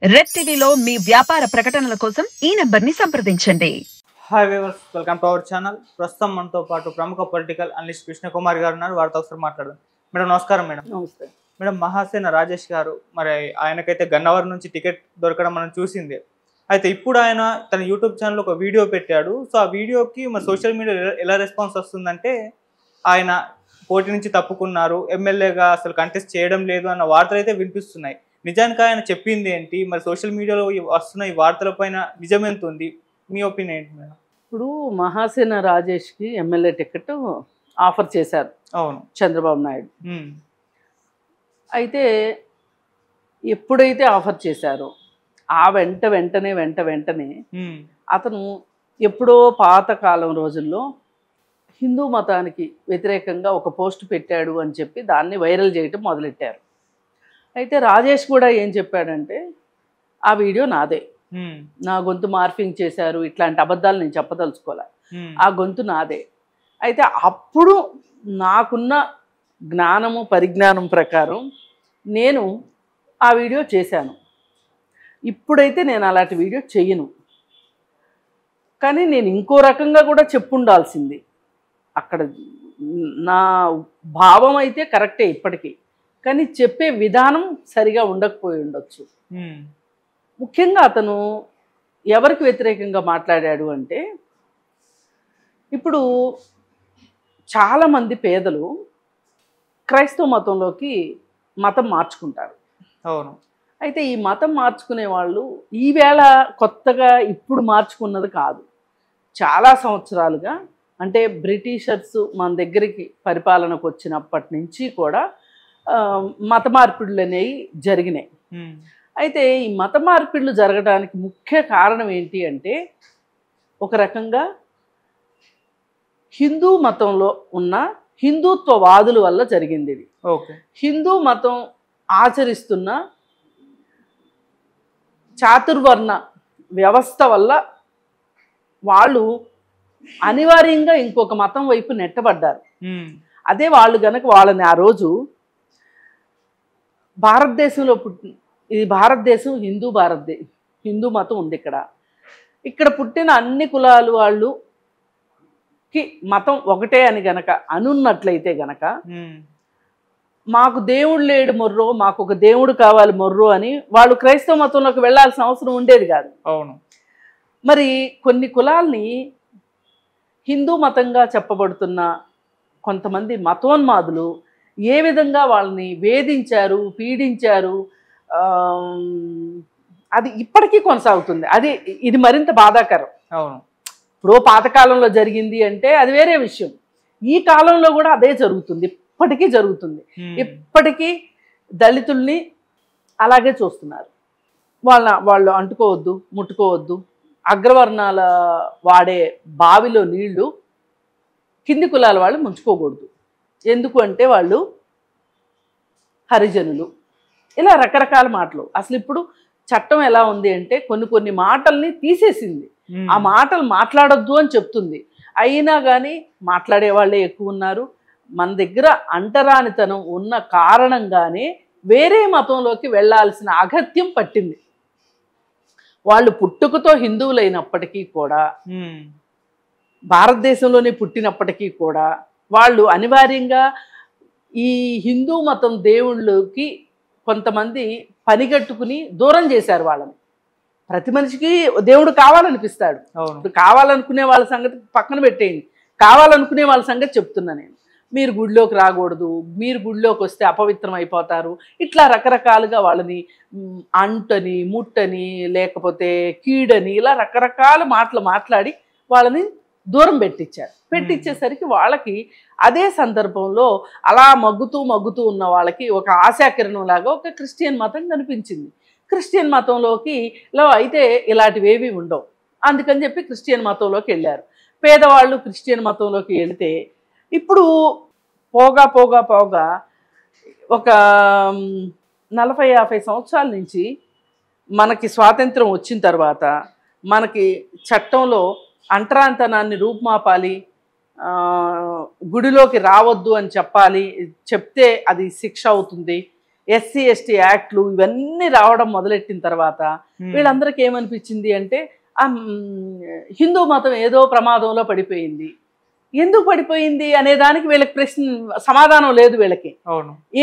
Red టీవీలో మీ వ్యాపార ప్రకటనల కోసం ఈ నంబర్ని సంప్రదించండి. Hi viewers, welcome to our channel. ప్రస్తుతం మనతో పాటు ప్రముఖ పొలిటికల్ అనలిస్ట్ కృష్ణకుమార్ గారు ఉన్నారు. వారితో ఒకసారి మాట్లాడదాం. మేడం నమస్కారం. మేడం నమస్తే. మేడం, మహాసేన రాజేష్ గారు మరి ఆయనకైతే గన్నవరం నుంచి టికెట్ దొరకడం మనం చూసింది. అయితే ఇప్పుడు ఆయన తన యూట్యూబ్ ఛానల్ ఒక వీడియో పెట్టాడు. సో ఆ వీడియోకి మరి సోషల్ మీడియా ఎలా రెస్పాన్స్ వస్తుందంటే ఆయన పోటీ నుంచి తప్పుకున్నారు, ఎమ్మెల్యేగా అసలు కంటెస్ట్ చేయడం లేదు అన్న వార్తలు అయితే వినిపిస్తున్నాయి. నిజానికి ఆయన చెప్పింది ఏంటి, మరి సోషల్ మీడియాలో వస్తున్న ఈ వార్తల పైన నిజం ఎంత ఉంది, మీ ఒపీనియన్ ఏంటి మేడం? ఇప్పుడు మహాసేన రాజేష్కి ఎమ్మెల్యే టికెట్ ఆఫర్ చేశారు. అవును, చంద్రబాబు నాయుడు. అయితే ఎప్పుడైతే ఆఫర్ చేశారో ఆ వెంటనే అతను ఎప్పుడో పాతకాలం రోజుల్లో హిందూ మతానికి వ్యతిరేకంగా ఒక పోస్ట్ పెట్టాడు అని చెప్పి దాన్ని వైరల్ చేయటం మొదలెట్టారు. అయితే రాజేష్ కూడా ఏం చెప్పాడంటే, ఆ వీడియో నాదే, నా గొంతు మార్ఫింగ్ చేశారు, ఇట్లాంటి అబద్ధాలు నేను చెప్పదలుచుకోలే, ఆ గొంతు నాదే. అయితే అప్పుడు నాకున్న జ్ఞానము పరిజ్ఞానం ప్రకారం నేను ఆ వీడియో చేశాను. ఇప్పుడైతే నేను అలాంటి వీడియో చెయ్యను. కానీ నేను ఇంకో రకంగా కూడా చెప్పుండాల్సింది. అక్కడ నా భావం అయితే కరెక్టే ఇప్పటికీ, కానీ చెప్పే విధానం సరిగా ఉండకపోయి ఉండొచ్చు. ముఖ్యంగా అతను ఎవరికి వ్యతిరేకంగా మాట్లాడాడు అంటే, ఇప్పుడు చాలామంది పేదలు క్రైస్తవ మతంలోకి మతం మార్చుకుంటారు. అవును. అయితే ఈ మతం మార్చుకునే వాళ్ళు ఈవేళ కొత్తగా ఇప్పుడు మార్చుకున్నది కాదు. చాలా సంవత్సరాలుగా, అంటే బ్రిటిషర్స్ మన దగ్గరికి పరిపాలనకు వచ్చినప్పటి నుంచి కూడా మత మార్పిడులు అనేవి జరిగినాయి. అయితే ఈ మత మార్పిడులు జరగడానికి ముఖ్య కారణం ఏంటి అంటే, ఒక రకంగా హిందూ మతంలో ఉన్న హిందుత్వవాదుల వల్ల జరిగింది ఇది. ఓకే. హిందూ మతం ఆచరిస్తున్న చాతుర్వర్ణ వ్యవస్థ వల్ల వాళ్ళు అనివార్యంగా ఇంకొక మతం వైపు నెట్టబడ్డారు. అదే వాళ్ళు గనక వాళ్ళని ఆ రోజు భారతదేశంలో ఇది భారతదేశం హిందూ మతం ఉంది ఇక్కడ పుట్టిన అన్ని కులాలు వాళ్ళుకి మతం ఒకటే అని గనక అనున్నట్లయితే గనక, మాకు దేవుడు లేడు మొర్రో, మాకు ఒక దేవుడు కావాలి మొర్రో అని వాళ్ళు క్రైస్తవ మతంలోకి వెళ్ళాల్సిన అవసరం ఉండేది కాదు. అవును. మరి కొన్ని కులాల్ని హిందూ మతంగా చెప్పబడుతున్న కొంతమంది మతోన్మాదులు ఏ విధంగా వాళ్ళని వేధించారు, పీడించారు, అది ఇప్పటికీ కొనసాగుతుంది. ఇది మరింత బాధాకరం. అవును. ఇప్పుడు పాతకాలంలో జరిగింది అంటే అది వేరే విషయం. ఈ కాలంలో కూడా అదే జరుగుతుంది, ఇప్పటికీ జరుగుతుంది. ఇప్పటికీ దళితుల్ని అలాగే చూస్తున్నారు. వాళ్ళు అంటుకోవద్దు, ముట్టుకోవద్దు. అగ్రవర్ణాల వాడే బావిలో నీళ్లు కింది కులాల వాళ్ళు ముంచుకోకూడదు. ఎందుకు అంటే వాళ్ళు హరిజనులు. ఇలా రకరకాల మాటలు. అసలు ఇప్పుడు చట్టం ఎలా ఉంది అంటే కొన్ని మాటల్ని తీసేసింది. ఆ మాటలు మాట్లాడొద్దు అని చెప్తుంది. అయినా కానీ మాట్లాడే వాళ్ళే ఎక్కువ ఉన్నారు. మన దగ్గర అంటరానితనం ఉన్న కారణంగానే వేరే మతంలోకి వెళ్ళాల్సిన అగత్యం పట్టింది. వాళ్ళు పుట్టుకతో హిందువులైనప్పటికీ కూడా, భారతదేశంలోనే పుట్టినప్పటికీ కూడా వాళ్ళు అనివార్యంగా ఈ హిందూ మతం దేవుళ్ళకి కొంతమంది పనిగట్టుకుని దూరం చేశారు వాళ్ళని. ప్రతి మనిషికి దేవుడు కావాలనిపిస్తాడు. ఇప్పుడు కావాలనుకునే వాళ్ళ సంగతి పక్కన పెట్టేయండి, కావాలనుకునే వాళ్ళ సంగతి చెప్తున్నా నేను. మీరు గుడిలోకి రాకూడదు, మీరు గుడిలోకి వస్తే అపవిత్రం అయిపోతారు, ఇట్లా రకరకాలుగా వాళ్ళని అంటని, ముట్టని, లేకపోతే కీడని, ఇలా రకరకాల మాటలు మాట్లాడి వాళ్ళని దూరం పెట్టించేసరికి వాళ్ళకి అదే సందర్భంలో అలా మగ్గుతూ ఉన్న వాళ్ళకి ఒక ఆశాకిరణం లాగా ఒక క్రిస్టియన్ మతం కనిపించింది. క్రిస్టియన్ మతంలోకి అయితే ఇలాంటివేవి ఉండవు, అందుకని చెప్పి క్రిస్టియన్ మతంలోకి వెళ్ళారు. పేదవాళ్ళు క్రిస్టియన్ మతంలోకి వెళితే ఇప్పుడు పోగా ఒక 40-50 సంవత్సరాల నుంచి మనకి స్వాతంత్రం వచ్చిన తర్వాత మనకి చట్టంలో అంటరాంతనాన్ని రూపుమాపాలి, గుడిలోకి రావద్దు అని చెప్తే అది శిక్ష అవుతుంది, ఎస్సీ ఎస్టీ యాక్ట్లు ఇవన్నీ రావడం మొదలెట్టిన తర్వాత వీళ్ళందరికీ ఏమనిపించింది అంటే హిందూ మతం ఏదో ప్రమాదంలో పడిపోయింది. ఎందుకు పడిపోయింది అనే దానికి వీళ్ళకి సమాధానం లేదు. వీళ్ళకి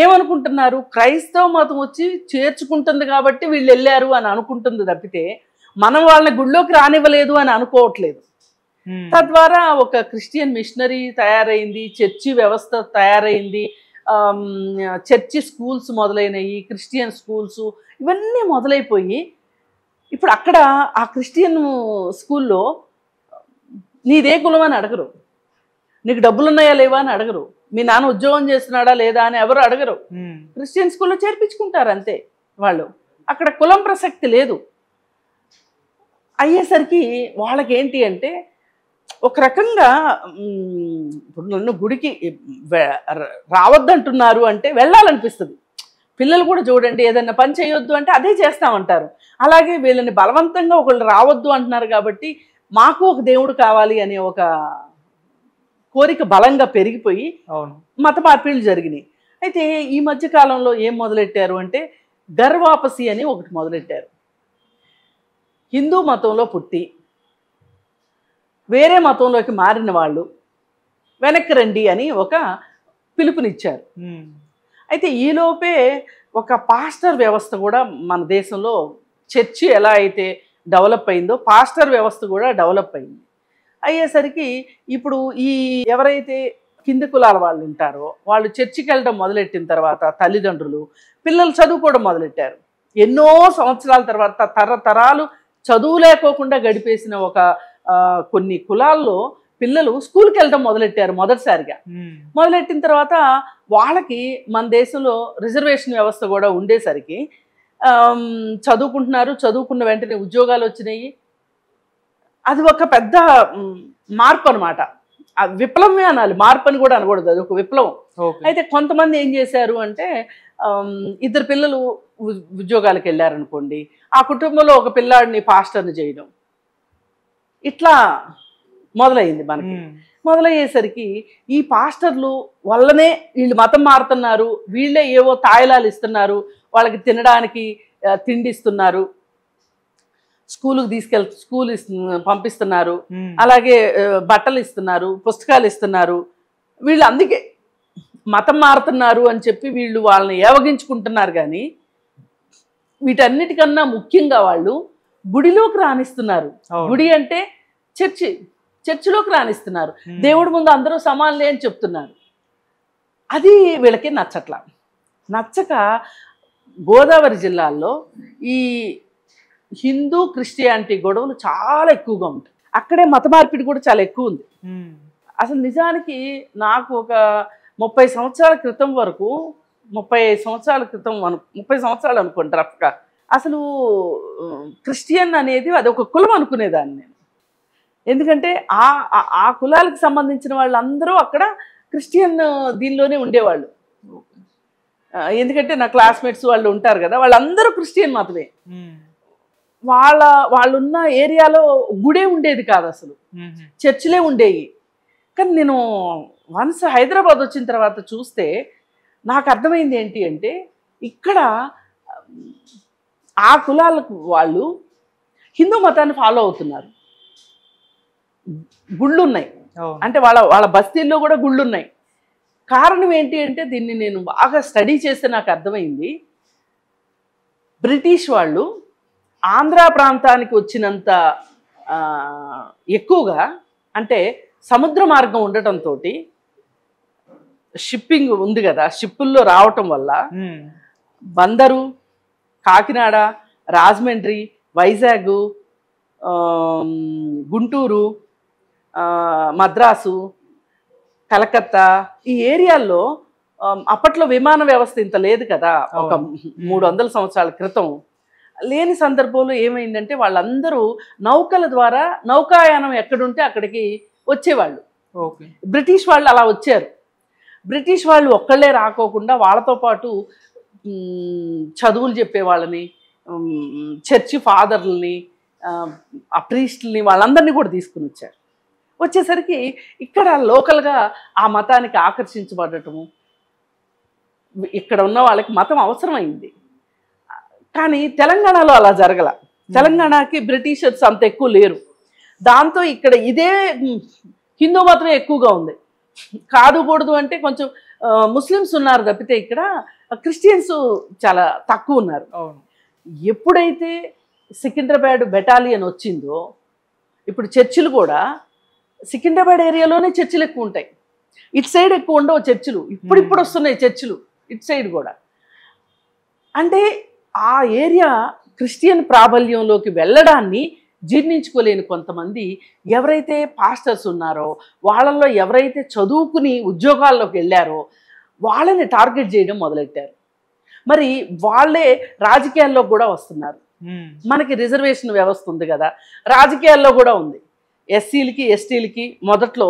ఏమనుకుంటున్నారు, క్రైస్తవ మతం వచ్చి చేర్చుకుంటుంది కాబట్టి వీళ్ళు వెళ్ళారు అని అనుకుంటుంది తప్పితే మనం వాళ్ళని గుళ్ళోకి రానివ్వలేదు అని అనుకోవట్లేదు. తద్వారా ఒక క్రిస్టియన్ మిషనరీ తయారైంది, చర్చి వ్యవస్థ తయారైంది, చర్చి స్కూల్స్ మొదలైనవి, క్రిస్టియన్ స్కూల్స్ ఇవన్నీ మొదలైపోయి ఇప్పుడు అక్కడ ఆ క్రిస్టియన్ స్కూల్లో నీదే కులం అని అడగరు, నీకు డబ్బులు ఉన్నాయా లేవా అని అడగరు, మీ నాన్న ఉద్యోగం చేస్తున్నాడా లేదా అని ఎవరు అడగరు. క్రిస్టియన్ స్కూల్లో చేర్పించుకుంటారు అంతే. వాళ్ళు అక్కడ కులం ప్రసక్తి లేదు. అయ్యేసరికి వాళ్ళకి ఏంటి అంటే ఒక రకంగా ఇప్పుడు నన్ను గుడికి రావద్దంటున్నారు అంటే వెళ్ళాలనిపిస్తుంది. పిల్లలు కూడా చూడండి, ఏదన్నా పని చేయొద్దు అంటే అదే చేస్తామంటారు. అలాగే వీళ్ళని బలవంతంగా ఒకళ్ళు రావద్దు అంటున్నారు కాబట్టి మాకు ఒక దేవుడు కావాలి అనే ఒక కోరిక బలంగా పెరిగిపోయి మత మార్పిళ్ళు జరిగినాయి. అయితే ఈ మధ్య కాలంలో ఏం మొదలెట్టారు అంటే గర్వాపసి అని ఒకటి మొదలెట్టారు. హిందూ మతంలో పుట్టి వేరే మతంలోకి మారిన వాళ్ళు వెనక్కి రండి అని ఒక పిలుపునిచ్చారు. అయితే ఈలోపే ఒక పాస్టర్ వ్యవస్థ కూడా మన దేశంలో చర్చి ఎలా అయితే డెవలప్ అయిందో పాస్టర్ వ్యవస్థ కూడా డెవలప్ అయింది. అయ్యేసరికి ఇప్పుడు ఈ ఎవరైతే కింది కులాల వాళ్ళు ఉంటారో వాళ్ళు చర్చికి వెళ్ళడం మొదలెట్టిన తర్వాత తల్లిదండ్రులు పిల్లలు చదువుకోవడం మొదలెట్టారు. ఎన్నో సంవత్సరాల తర్వాత తరతరాలు చదువు లేకోకుండా గడిపేసిన ఒక కొన్ని కులాల్లో పిల్లలు స్కూల్కి వెళ్ళడం మొదలెట్టారు మొదటిసారిగా. మొదలెట్టిన తర్వాత వాళ్ళకి మన దేశంలో రిజర్వేషన్ వ్యవస్థ కూడా ఉండేసరికి చదువుకుంటున్నారు, చదువుకున్న వెంటనే ఉద్యోగాలు వచ్చినాయి. అది ఒక పెద్ద మార్పు అనమాట. విప్లవమే అనాలి, మార్పు అని కూడా అనకూడదు, అది ఒక విప్లవం. అయితే కొంతమంది ఏం చేశారు అంటే ఇద్దరు పిల్లలు ఉద్యోగాలకు వెళ్ళారనుకోండి, ఆ కుటుంబంలో ఒక పిల్లాడిని పాస్టర్ని చేయడం ఇట్లా మొదలైంది మనకి. మొదలయ్యేసరికి ఈ పాస్టర్లు వల్లనే వీళ్ళు మతం మారుతున్నారు, వీళ్ళే ఏవో తాయిలాలు ఇస్తున్నారు, వాళ్ళకి తినడానికి తిండి ఇస్తున్నారు, స్కూలుకి స్కూల్ పంపిస్తున్నారు, అలాగే బట్టలు ఇస్తున్నారు, పుస్తకాలు ఇస్తున్నారు. వీళ్ళు అందుకే మతం మారుతున్నారు అని చెప్పి వీళ్ళు వాళ్ళని ఏవగించుకుంటున్నారు. కానీ వీటన్నిటికన్నా ముఖ్యంగా వాళ్ళు గుడిలోకి రాణిస్తున్నారు. గుడి అంటే చర్చిలోకి రాణిస్తున్నారు. దేవుడి ముందు అందరూ సమానులే అని చెప్తున్నారు. అది వీళ్ళకి నచ్చక గోదావరి జిల్లాల్లో ఈ హిందూ క్రిస్టియానిటీ గొడవలు చాలా ఎక్కువగా ఉంటాయి. అక్కడే మత మార్పిడి కూడా చాలా ఎక్కువ ఉంది. అసలు నిజానికి నాకు ఒక 30 సంవత్సరాల క్రితం వరకు 35 సంవత్సరాల క్రితం 30 సంవత్సరాలు అనుకుంటా రఫ్గా అసలు క్రిస్టియన్ అనేది అది ఒక కులం అనుకునేదాన్ని నేను. ఎందుకంటే ఆ కులాలకు సంబంధించిన వాళ్ళందరూ అక్కడ క్రిస్టియన్ దీనిలోనే ఉండేవాళ్ళు. ఎందుకంటే నా క్లాస్మేట్స్ వాళ్ళు ఉంటారు కదా, వాళ్ళందరూ క్రిస్టియన్ మతమే. వాళ్ళున్న ఏరియాలో గుడే ఉండేది కాదు, అసలు చర్చిలే ఉండేవి. కానీ నేను వన్స్ హైదరాబాద్ వచ్చిన తర్వాత చూస్తే నాకు అర్థమైంది ఏంటి అంటే ఇక్కడ ఆ కులాలకు వాళ్ళు హిందూ మతాన్ని ఫాలో అవుతున్నారు. గుళ్ళు ఉన్నాయి, అంటే వాళ్ళ బస్తీల్లో కూడా గుళ్ళు ఉన్నాయి. కారణం ఏంటి అంటే దీన్ని నేను బాగా స్టడీ చేస్తే నాకు అర్థమైంది, బ్రిటిష్ వాళ్ళు ఆంధ్ర ప్రాంతానికి వచ్చినంత ఎక్కువగా, అంటే సముద్ర మార్గం ఉండటంతో షిప్పింగ్ ఉంది కదా, షిప్పుల్లో రావటం వల్ల బందరు, కాకినాడ, రాజమండ్రి, వైజాగ్, గుంటూరు, మద్రాసు, కలకత్తా ఈ ఏరియాల్లో అప్పట్లో విమాన వ్యవస్థ ఇంత లేదు కదా, ఒక 300 సంవత్సరాల క్రితం లేని సందర్భంలో ఏమైందంటే వాళ్ళందరూ నౌకల ద్వారా నౌకాయానం ఎక్కడుంటే అక్కడికి వచ్చేవాళ్ళు. బ్రిటిష్ వాళ్ళు అలా వచ్చారు. బ్రిటిష్ వాళ్ళు ఒక్కళ్ళే రాకోకుండా వాళ్ళతో పాటు చదువులు చెప్పేవాళ్ళని, చర్చి ఫాదర్లని, ఆ ప్రీస్టుల్ని వాళ్ళందరినీ కూడా తీసుకుని వచ్చారు. వచ్చేసరికి ఇక్కడ లోకల్గా ఆ మతానికి ఆకర్షించబడటము, ఇక్కడ ఉన్న వాళ్ళకి మతం అవసరమైంది. కానీ తెలంగాణలో అలా జరగల. తెలంగాణకి బ్రిటిషర్స్ అంత ఎక్కువ లేరు. దాంతో ఇక్కడ ఇదే హిందూ మతమే ఎక్కువగా ఉంది. కాదుకూడదు అంటే కొంచెం ముస్లిమ్స్ ఉన్నారు తప్పితే ఇక్కడ క్రిస్టియన్స్ చాలా తక్కువ ఉన్నారు. ఎప్పుడైతే సికింద్రాబాద్ బెటాలియన్ వచ్చిందో ఇప్పుడు చర్చిలు కూడా సికింద్రాబాద్ ఏరియాలోనే చర్చిలు ఎక్కువ ఉంటాయి. ఇటు సైడ్ ఎక్కువ ఉండవు చర్చిలు. ఇప్పుడు వస్తున్నాయి చర్చిలు ఇటు సైడ్ కూడా. అంటే ఆ ఏరియా క్రిస్టియన్ ప్రాబల్యంలోకి వెళ్ళడాన్ని జీర్ణించుకోలేని కొంతమంది ఎవరైతే పాస్టర్స్ ఉన్నారో, వాళ్ళల్లో ఎవరైతే చదువుకుని ఉద్యోగాల్లోకి వెళ్ళారో వాళ్ళని టార్గెట్ చేయడం మొదలెట్టారు. మరి వాళ్ళే రాజకీయాల్లో కూడా వస్తున్నారు. మనకి రిజర్వేషన్ వ్యవస్థ ఉంది కదా, రాజకీయాల్లో కూడా ఉంది. ఎస్సీలకి ఎస్టీలకి మొదట్లో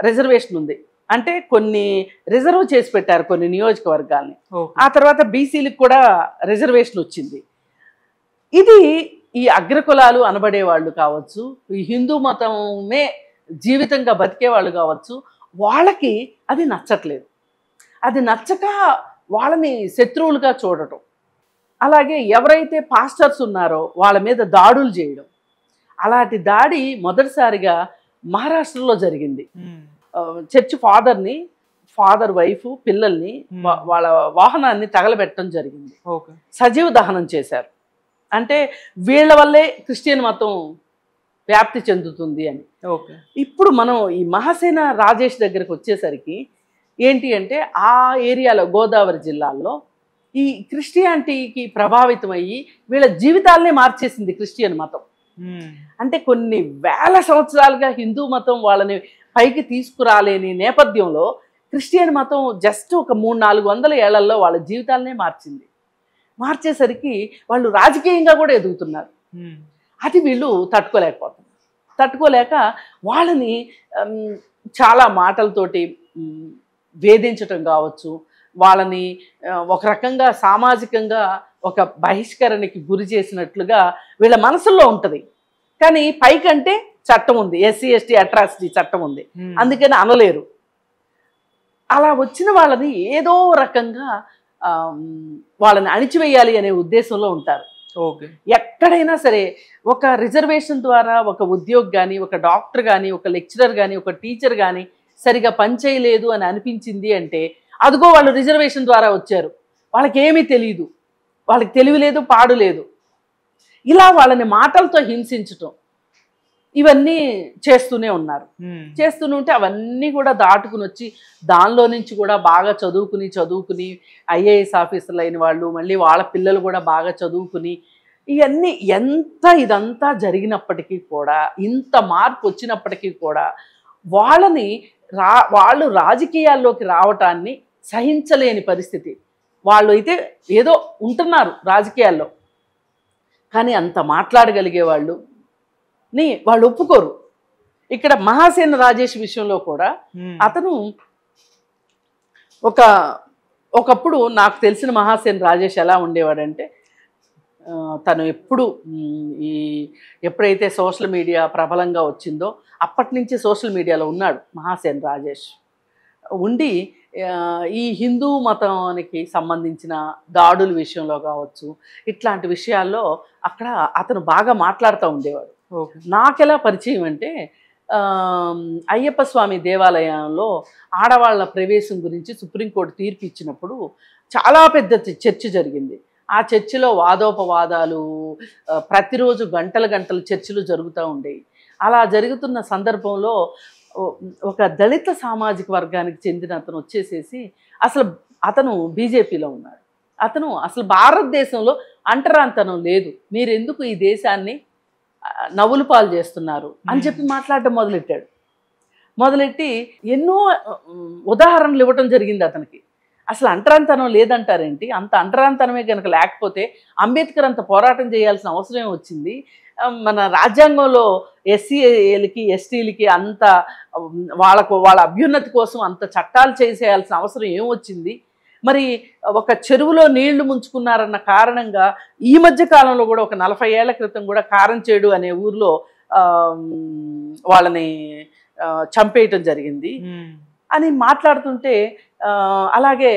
రిజర్వేషన్ ఉంది. అంటే కొన్ని రిజర్వ్ చేసి పెట్టారు కొన్ని నియోజకవర్గాల్ని. ఆ తర్వాత బీసీలకు కూడా రిజర్వేషన్ వచ్చింది. ఇది ఈ అగ్రకులాలు అనబడే వాళ్ళు కావచ్చు, ఈ హిందూ మతమే జీవితంగా బతికే వాళ్ళు కావచ్చు, వాళ్ళకి అది నచ్చట్లేదు. అది నచ్చక వాళ్ళని శత్రువులుగా చూడటం, అలాగే ఎవరైతే పాస్టర్స్ ఉన్నారో వాళ్ళ మీద దాడులు చేయడం. అలాంటి దాడి మొదటిసారిగా మహారాష్ట్రలో జరిగింది. చర్చ్ ఫాదర్ వైఫ్ పిల్లల్ని వాళ్ళ వాహనాన్ని తగలబెట్టడం జరిగింది. సజీవ దహనం చేశారు. అంటే వీళ్ళ వల్లే క్రిస్టియన్ మతం వ్యాప్తి చెందుతుంది అని. ఇప్పుడు మనం ఈ మహాసేన రాజేష్ దగ్గరకు వచ్చేసరికి ఏంటి అంటే ఆ ఏరియాలో గోదావరి జిల్లాల్లో ఈ క్రిస్టియానిటీకి ప్రభావితమయ్యి వీళ్ళ జీవితాలనే మార్చేసింది క్రిస్టియన్ మతం. అంటే కొన్ని వేల సంవత్సరాలుగా హిందూ మతం వాళ్ళని పైకి తీసుకురాలేని నేపథ్యంలో క్రిస్టియన్ మతం జస్ట్ ఒక 300-400 ఏళ్లలో వాళ్ళ జీవితాలనే మార్చింది. మార్చేసరికి వాళ్ళు రాజకీయంగా కూడా ఎదుగుతున్నారు. అది వీళ్ళు తట్టుకోలేక వాళ్ళని చాలా మాటలతోటి వేధించటం కావచ్చు, వాళ్ళని ఒక రకంగా సామాజికంగా ఒక బహిష్కరణకి గురి చేసినట్లుగా వీళ్ళ మనసుల్లో ఉంటుంది. కానీ పైకంటే చట్టం ఉంది, ఎస్సీ ఎస్టీ అట్రాసిటీ చట్టం ఉంది, అందుకని అనలేరు. అలా వచ్చిన వాళ్ళని ఏదో రకంగా వాళ్ళని అణిచివేయాలి అనే ఉద్దేశంలో ఉంటారు. ఎక్కడైనా సరే ఒక రిజర్వేషన్ ద్వారా ఒక ఉద్యోగి కానీ, ఒక డాక్టర్ కానీ, ఒక లెక్చరర్ కానీ, ఒక టీచర్ కానీ సరిగా పనిచేయలేదు అని అనిపించింది అంటే అదిగో వాళ్ళు రిజర్వేషన్ ద్వారా వచ్చారు, వాళ్ళకి ఏమీ తెలియదు, వాళ్ళకి తెలివి లేదు, పాడు లేదు, ఇలా వాళ్ళని మాటలతో హింసించటం ఇవన్నీ చేస్తూనే ఉన్నారు. చేస్తూనే అవన్నీ కూడా దాటుకుని వచ్చి దానిలో నుంచి కూడా బాగా చదువుకుని ఐఏఎస్ ఆఫీసర్లు అయిన వాళ్ళు, మళ్ళీ వాళ్ళ పిల్లలు కూడా బాగా చదువుకుని ఇవన్నీ ఇదంతా జరిగినప్పటికీ కూడా, ఇంత మార్పు వచ్చినప్పటికీ కూడా వాళ్ళు రాజకీయాల్లోకి రావటాన్ని సహించలేని పరిస్థితి. వాళ్ళు అయితే ఏదో ఉంటున్నారు రాజకీయాల్లో, కానీ అంత మాట్లాడగలిగే వాళ్ళు ఒప్పుకోరు. ఇక్కడ మహాసేన రాజేష్ విషయంలో కూడా అతను ఒకప్పుడు నాకు తెలిసిన మహాసేన రాజేష్ ఎలా ఉండేవాడంటే, తను ఎప్పుడైతే సోషల్ మీడియా ప్రబలంగా వచ్చిందో అప్పటి నుంచి సోషల్ మీడియాలో ఉన్నాడు మహాసేన రాజేష్. ఉండి ఈ హిందూ మతానికి సంబంధించిన దాడుల విషయంలో కావచ్చు, ఇట్లాంటి విషయాల్లో అక్కడ అతను బాగా మాట్లాడుతూ ఉండేవాడు. నాకెలా పరిచయం అంటే, అయ్యప్ప స్వామి దేవాలయంలో ఆడవాళ్ళ ప్రవేశం గురించి సుప్రీంకోర్టు తీర్పు ఇచ్చినప్పుడు చాలా పెద్ద చర్చ జరిగింది. ఆ చర్చిలో వాదోపవాదాలు, ప్రతిరోజు గంటలు చర్చలు జరుగుతూ ఉండేవి. అలా జరుగుతున్న సందర్భంలో ఒక దళిత సామాజిక వర్గానికి చెందిన అతను వచ్చేసేసి అతను బీజేపీలో ఉన్నాడు. అసలు భారతదేశంలో అంటరాంతనం లేదు, మీరెందుకు ఈ దేశాన్ని నవ్వులు పాలు చేస్తున్నారు అని చెప్పి మాట్లాడటం మొదలెట్టి ఎన్నో ఉదాహరణలు ఇవ్వటం జరిగింది అతనికి. అసలు అంటరాంతనం లేదంటారేంటి, అంత అంటరాంతనమే కనుక లేకపోతే అంబేద్కర్ అంత పోరాటం చేయాల్సిన అవసరం వచ్చింది, మన రాజ్యాంగంలో ఎస్సీలకి ఎస్టీలకి అంత వాళ్ళ అభ్యున్నతి కోసం అంత చట్టాలు చేసేయాల్సిన అవసరం ఏమొచ్చింది, మరి ఒక చెరువులో నీళ్లు ముంచుకున్నారన్న కారణంగా ఈ మధ్య కాలంలో కూడా ఒక 40 ఏళ్ల క్రితం కూడా కారంచేడు అనే ఊర్లో వాళ్ళని చంపేయటం జరిగింది అని మాట్లాడుతుంటే, అలాగే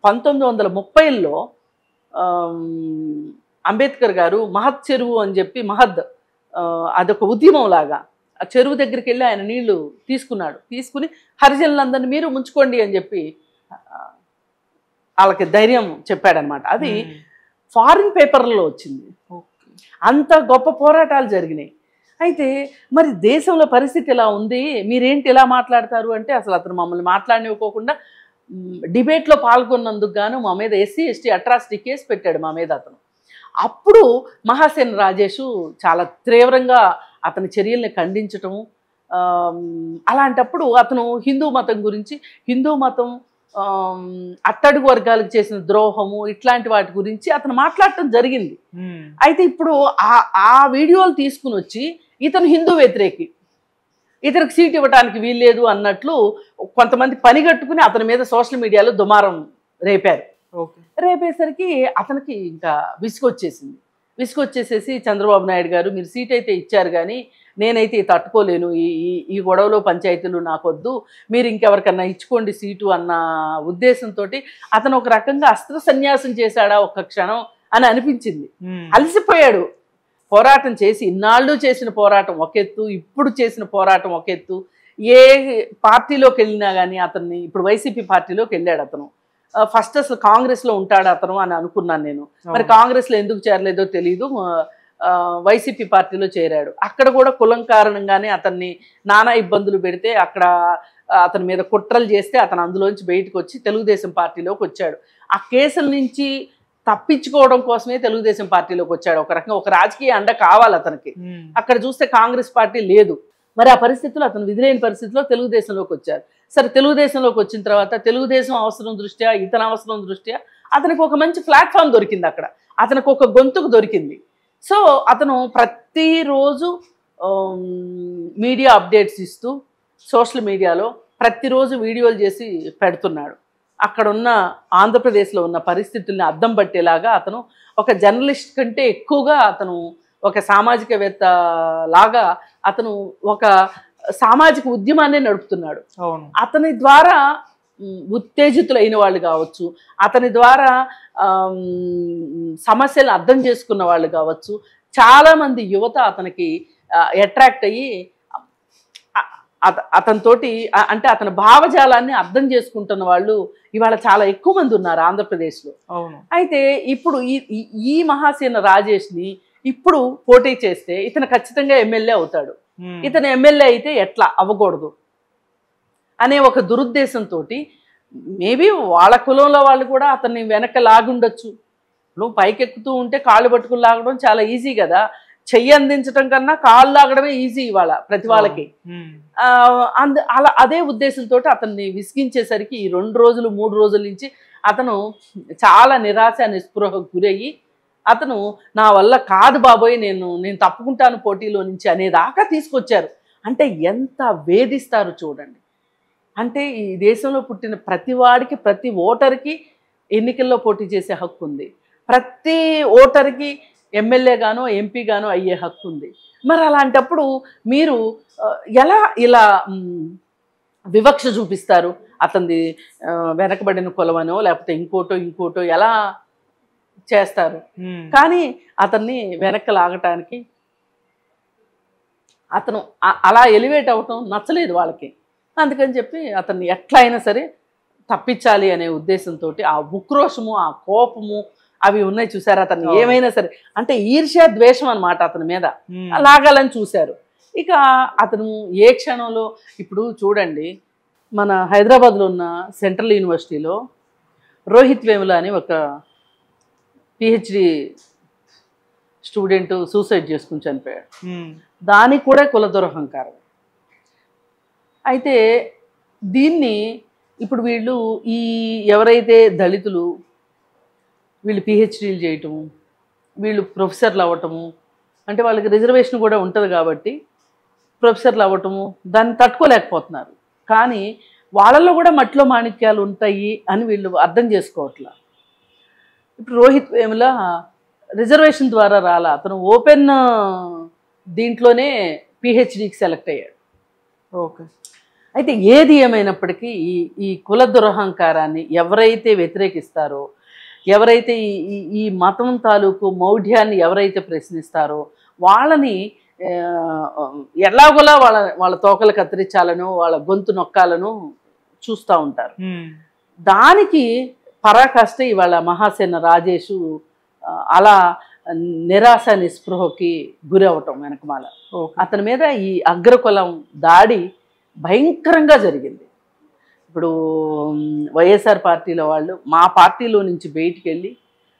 1930లో అంబేద్కర్ గారు మహత్ చెరువు అని చెప్పి అదొక ఉద్యమం లాగా ఆ చెరువు దగ్గరికి వెళ్ళి ఆయన నీళ్లు తీసుకుని హరిజనులందరినీ మీరు ముంచుకోండి అని చెప్పి వాళ్ళకి ధైర్యం చెప్పాడనమాట. అది ఫారిన్ పేపర్లలో వచ్చింది. అంత గొప్ప పోరాటాలు జరిగినాయి. అయితే మరి దేశంలో పరిస్థితి ఎలా ఉంది, మీరేంటి ఎలా మాట్లాడతారు అంటే అసలు అతను మమ్మల్ని మాట్లాడనివ్వకోకుండా డిబేట్లో పాల్గొన్నందుకు గాను మా మీద SC ST అట్రాసిటీ కేసు పెట్టాడు మా మీద అతను. అప్పుడు మహాసేన రాజేషు చాలా తీవ్రంగా అతని చర్యల్ని ఖండించటము. అలాంటప్పుడు అతను హిందూ మతం గురించి, హిందూ మతం అట్టడుగు వర్గాలకు చేసిన ద్రోహము ఇట్లాంటి వాటి గురించి అతను మాట్లాడటం జరిగింది. అయితే ఇప్పుడు ఆ వీడియోలు తీసుకుని వచ్చి ఇతను హిందూ వ్యతిరేకి, ఇతనికి సీట్ ఇవ్వడానికి వీల్లేదు అన్నట్లు కొంతమంది పనిగట్టుకుని అతని మీద సోషల్ మీడియాలో దుమారం రేపారు. రేపేసరికి అతనికి ఇంకా విసుగొచ్చేసేసి చంద్రబాబు నాయుడు గారు మీరు సీట్ అయితే ఇచ్చారు కానీ నేనైతే తట్టుకోలేను, ఈ గొడవలో పంచాయతీలు నాకొద్దు, మీరు ఇంకెవరికన్నా ఇచ్చుకోండి సీటు అన్న ఉద్దేశంతో అతను ఒక రకంగా అస్త్ర సన్యాసం చేశాడా ఒక్క క్షణం అని అనిపించింది. అలసిపోయాడు. పోరాటం చేసి ఇన్నాళ్ళు చేసిన పోరాటం ఒక ఎత్తు, ఇప్పుడు చేసిన పోరాటం ఒక ఎత్తు. ఏ పార్టీలోకి వెళ్ళినా కానీ అతన్ని ఇప్పుడు వైసీపీ పార్టీలోకి వెళ్ళాడు అతను. ఫస్ట్ అసలు కాంగ్రెస్లో ఉంటాడు అతను అని అనుకున్నాను నేను. మరి కాంగ్రెస్లో ఎందుకు చేరలేదో తెలియదు, వైసీపీ పార్టీలో చేరాడు. అక్కడ కూడా కులం కారణంగానే అతన్ని నానా ఇబ్బందులు పెడితే అక్కడ అతని మీద కుట్రలు చేస్తే అతను అందులోంచి బయటకు వచ్చి తెలుగుదేశం పార్టీలోకి వచ్చాడు. ఆ కేసుల నుంచి తప్పించుకోవడం కోసమే తెలుగుదేశం పార్టీలోకి వచ్చాడు. ఒక రకంగా ఒక రాజకీయ అండ కావాలి అతనికి. అక్కడ చూస్తే కాంగ్రెస్ పార్టీ లేదు. మరి ఆ పరిస్థితుల్లో అతను విధిలేని పరిస్థితిలో తెలుగుదేశంలోకి వచ్చారు. సరే తెలుగుదేశంలోకి వచ్చిన తర్వాత తెలుగుదేశం అవసరం దృష్ట్యా, ఇతని అవసరం దృష్ట్యా అతనికి ఒక మంచి ప్లాట్ఫామ్ దొరికింది. అక్కడ అతనికి ఒక గొంతుకు దొరికింది. సో అతను ప్రతిరోజు మీడియా అప్డేట్స్ ఇస్తూ సోషల్ మీడియాలో ప్రతిరోజు వీడియోలు చేసి పెడుతున్నాడు. అక్కడున్న ఆంధ్రప్రదేశ్లో ఉన్న పరిస్థితుల్ని అద్దం పట్టేలాగా అతను ఒక జర్నలిస్ట్ కంటే ఎక్కువగా అతను ఒక సామాజికవేత్త లాగా అతను ఒక సామాజిక ఉద్యమాన్ని నడుపుతున్నాడు. అతని ద్వారా ఉత్తేజితులైన వాళ్ళు కావచ్చు, అతని ద్వారా సమస్యలను అర్థం చేసుకున్న వాళ్ళు కావచ్చు, చాలామంది యువత అతనికి అట్రాక్ట్ అయ్యి అతనితోటి అంటే అతని భావజాలాన్ని అర్థం చేసుకుంటున్న వాళ్ళు ఇవాళ చాలా ఎక్కువ మంది ఉన్నారు ఆంధ్రప్రదేశ్లో. అయితే ఇప్పుడు ఈ మహాసేన రాజేష్ని ఇప్పుడు పోటీ చేస్తే ఇతను ఖచ్చితంగా ఎమ్మెల్యే అవుతాడు. ఇతను ఎమ్మెల్యే అయితే ఎట్లా అవ్వకూడదు అనే ఒక దురుద్దేశంతో మేబీ వాళ్ళ కులంలో వాళ్ళు కూడా అతన్ని వెనక లాగుండొచ్చు. నువ్వు పైకెక్కుతూ ఉంటే కాళ్ళు పట్టుకుని లాగడం చాలా ఈజీ కదా, చెయ్యి అందించడం కన్నా కాళ్ళు లాగడమే ఈజీ ఇవాళ ప్రతి వాళ్ళకి. అలా అదే ఉద్దేశంతో అతన్ని విసిగించేసరికి ఈ 2 రోజులు 3 రోజుల నుంచి అతను చాలా నిరాశ నిస్పృహకు గురయ్యి అతను నా వల్ల కాదు బాబోయ్, నేను తప్పుకుంటాను పోటీలో నుంచి అనేదాకా తీసుకొచ్చారు. అంటే ఎంత వేధిస్తారు చూడండి. అంటే ఈ దేశంలో పుట్టిన ప్రతి వాడికి, ప్రతి ఓటర్కి ఎన్నికల్లో పోటీ చేసే హక్కు ఉంది. ప్రతి ఓటర్కి ఎమ్మెల్యే గానో ఎంపీ గానో అయ్యే హక్కు ఉంది. మరి అలాంటప్పుడు మీరు ఎలా ఇలా వివక్ష చూపిస్తారు? అతనిది వెనకబడిన కులమనో లేకపోతే ఇంకోటో ఎలా చేస్తారు? కానీ అతన్ని వెనక్కి లాగటానికి అతను అలా ఎలివేట్ అవ్వటం నచ్చలేదు వాళ్ళకి. అందుకని చెప్పి అతన్ని ఎట్లా అయినా సరే తప్పించాలి అనే ఉద్దేశంతో ఆ ఉక్రోషము, ఆ కోపము అవి ఉన్నాయి చూసారు. అతన్ని ఏమైనా సరే అంటే ఈర్ష్య ద్వేషం అనమాట అతని మీద లాగాలని చూశారు. ఇక అతను ఏ క్షణంలో ఇప్పుడు చూడండి, మన హైదరాబాద్లో ఉన్న సెంట్రల్ యూనివర్సిటీలో రోహిత్ వేముల అని ఒక PhD స్టూడెంట్ సూసైడ్ చేసుకుని చనిపోయాడు. దానికి కూడా కుల దురహంకారం. అయితే దీన్ని ఇప్పుడు వీళ్ళు ఎవరైతే దళితులు వీళ్ళు PhDలు చేయటము, వీళ్ళు ప్రొఫెసర్లు అవ్వటము, అంటే వాళ్ళకి రిజర్వేషన్ కూడా ఉంటుంది కాబట్టి ప్రొఫెసర్లు అవ్వటము దాన్ని తట్టుకోలేకపోతున్నారు. కానీ వాళ్ళల్లో కూడా మట్టిలో మాణిక్యాలు ఉంటాయి అని వీళ్ళు అర్థం చేసుకోవట్లా. ఇప్పుడు రోహిత్ వేముల రిజర్వేషన్ ద్వారా రాలా, అతను ఓపెన్ దీంట్లోనే PhDకి సెలెక్ట్ అయ్యాడు. ఓకే. అయితే ఏది ఏమైనప్పటికీ ఈ కుల దురహంకారాన్ని ఎవరైతే వ్యతిరేకిస్తారో, ఎవరైతే ఈ మతం తాలూకు మౌఢ్యాన్ని ఎవరైతే ప్రశ్నిస్తారో వాళ్ళని ఎలాగోలా వాళ్ళ తోకలు కత్తిరించాలను, వాళ్ళ గొంతు నొక్కాలను చూస్తూ ఉంటారు. దానికి పరాకాష్ట ఇవాళ మహాసేన రాజేషు అలా నిరాశ నిస్పృహకి గురి అవటం వెనకమాల. అతని మీద ఈ అగ్రకులం దాడి భయంకరంగా జరిగింది. ఇప్పుడు వైఎస్ఆర్ పార్టీలో వాళ్ళు మా పార్టీలో నుంచి బయటికి వెళ్ళి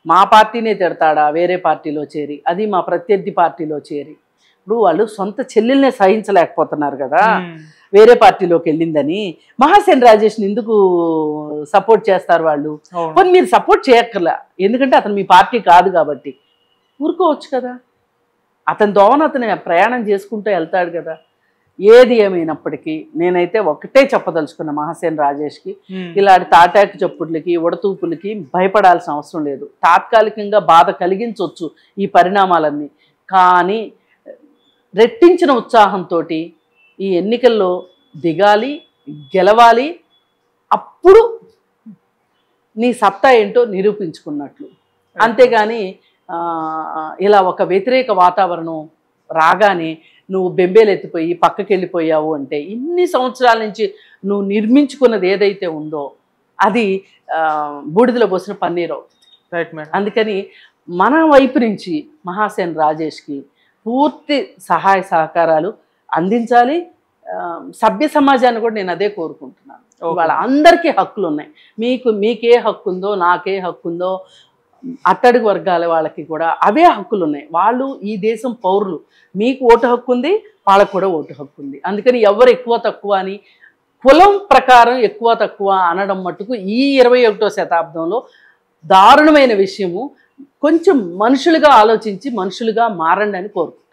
మా పార్టీనే తిడతాడా వేరే పార్టీలో చేరి, అది మా ప్రత్యర్థి పార్టీలో చేరి, ఇప్పుడు వాళ్ళు సొంత చెల్లెల్నే సహించలేకపోతున్నారు కదా వేరే పార్టీలోకి వెళ్ళిందని. మహాసేన రాజేష్ని ఎందుకు సపోర్ట్ చేస్తారు వాళ్ళు? కొన్ని మీరు సపోర్ట్ చేయక్కర్లా, ఎందుకంటే అతను మీ పార్టీ కాదు కాబట్టి. ఊరుకోవచ్చు కదా, అతని దోవన అతను ప్రయాణం చేసుకుంటూ వెళ్తాడు కదా. ఏది ఏమైనప్పటికీ నేనైతే ఒకటే చెప్పదలుచుకున్న మహాసేన రాజేష్కి, ఇలాంటి తాటాకు చప్పుడులకి ఉడతూపులకి భయపడాల్సిన అవసరం లేదు. తాత్కాలికంగా బాధ కలిగించవచ్చు ఈ పరిణామాలన్నీ, కానీ రెట్టించిన ఉత్సాహంతో ఈ ఎన్నికల్లో దిగాలి, గెలవాలి. అప్పుడు నీ సత్తా ఏంటో నిరూపించుకున్నట్లు. అంతేగాని ఇలా ఒక వ్యతిరేక వాతావరణం రాగానే నువ్వు బెంబేలెత్తిపోయి పక్కకి వెళ్ళిపోయావు అంటే ఇన్ని సంవత్సరాల నుంచి నువ్వు నిర్మించుకున్నది ఏదైతే ఉందో అది బూడిదలో పోసిన పన్నీరు అవుతుంది. Right madam. అందుకని మన వైపు నుంచి మహాసేన రాజేష్కి పూర్తి సహాయ సహకారాలు అందించాలి. సభ్య సమాజాన్ని కూడా నేను అదే కోరుకుంటున్నాను. వాళ్ళ అందరికీ హక్కులు ఉన్నాయి. మీకే హక్కు ఉందో నాకే హక్కు ఉందో అట్టడుగు వర్గాల వాళ్ళకి కూడా అవే హక్కులు ఉన్నాయి. వాళ్ళు ఈ దేశం పౌరులు. మీకు ఓటు హక్కు ఉంది, వాళ్ళకు కూడా ఓటు హక్కు ఉంది. అందుకని ఎవరు ఎక్కువ తక్కువ అని కులం ప్రకారం ఎక్కువ తక్కువ అనడం మట్టుకు ఈ 21వ శతాబ్దంలో దారుణమైన విషయము. కొంచెం మనుషులుగా ఆలోచించి మనుషులుగా మారండి అని కోరుకుంటున్నాను.